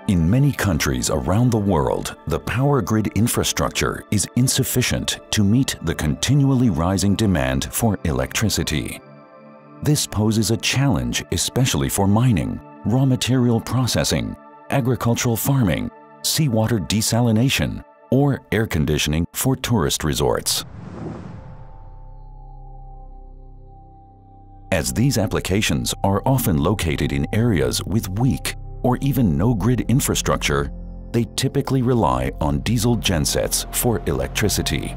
In many countries around the world, the power grid infrastructure is insufficient to meet the continually rising demand for electricity. This poses a challenge especially for mining, raw material processing, agricultural farming, seawater desalination, or air conditioning for tourist resorts. As these applications are often located in areas with weak or even no grid infrastructure, they typically rely on diesel gensets for electricity.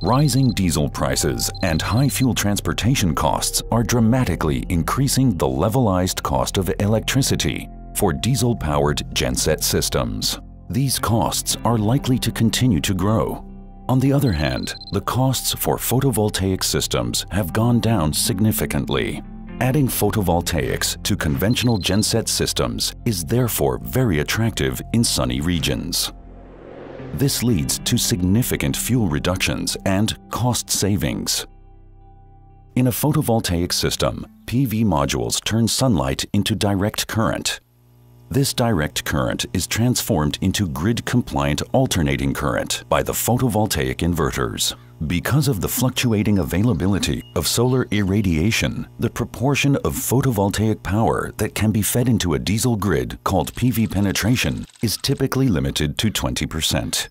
Rising diesel prices and high fuel transportation costs are dramatically increasing the levelized cost of electricity for diesel-powered genset systems. These costs are likely to continue to grow. On the other hand, the costs for photovoltaic systems have gone down significantly. Adding photovoltaics to conventional genset systems is therefore very attractive in sunny regions. This leads to significant fuel reductions and cost savings. In a photovoltaic system, PV modules turn sunlight into direct current. This direct current is transformed into grid-compliant alternating current by the photovoltaic inverters. Because of the fluctuating availability of solar irradiation, the proportion of photovoltaic power that can be fed into a diesel grid called PV penetration is typically limited to 20%.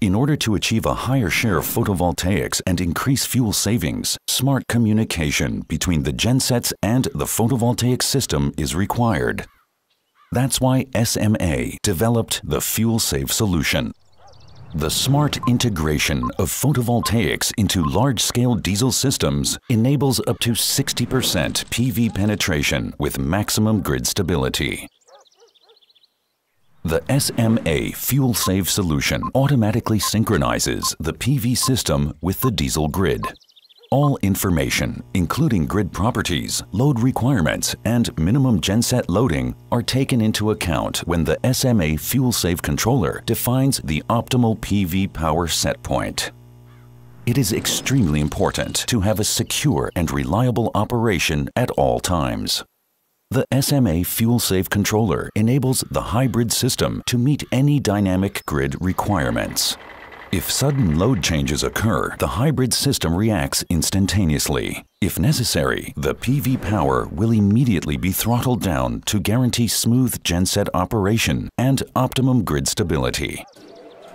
In order to achieve a higher share of photovoltaics and increase fuel savings, smart communication between the gensets and the photovoltaic system is required. That's why SMA developed the fuel-save solution. The smart integration of photovoltaics into large-scale diesel systems enables up to 60% PV penetration with maximum grid stability. The SMA fuel-save solution automatically synchronizes the PV system with the diesel grid. All information, including grid properties, load requirements, and minimum genset loading, are taken into account when the SMA fuel-save controller defines the optimal PV power set point. It is extremely important to have a secure and reliable operation at all times. The SMA fuel-save controller enables the hybrid system to meet any dynamic grid requirements. If sudden load changes occur, the hybrid system reacts instantaneously. If necessary, the PV power will immediately be throttled down to guarantee smooth genset operation and optimum grid stability.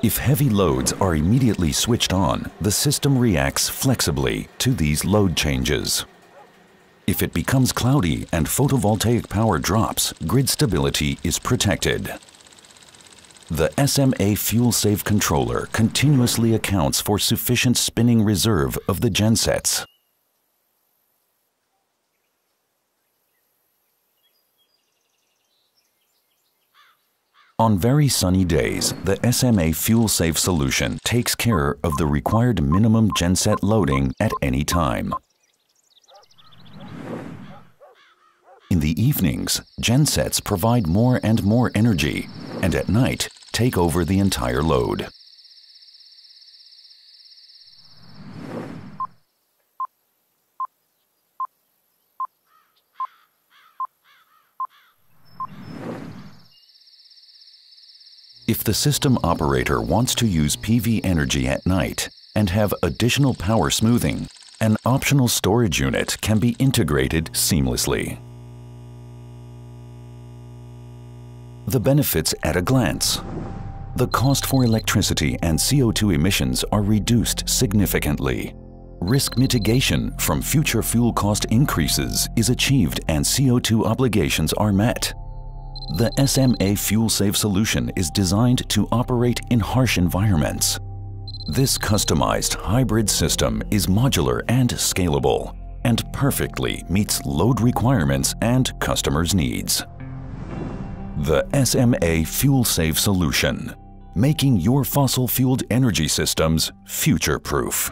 If heavy loads are immediately switched on, the system reacts flexibly to these load changes. If it becomes cloudy and photovoltaic power drops, grid stability is protected. The SMA fuel-save controller continuously accounts for sufficient spinning reserve of the gensets. On very sunny days, the SMA fuel-save solution takes care of the required minimum genset loading at any time. In the evenings, gensets provide more and more energy, and at night, take over the entire load. If the system operator wants to use PV energy at night and have additional power smoothing, an optional storage unit can be integrated seamlessly. The benefits at a glance. The cost for electricity and CO2 emissions are reduced significantly. Risk mitigation from future fuel cost increases is achieved and CO2 obligations are met. The SMA fuel-save solution is designed to operate in harsh environments. This customized hybrid system is modular and scalable, and perfectly meets load requirements and customers' needs. The SMA fuel-save solution, making your fossil-fueled energy systems future-proof.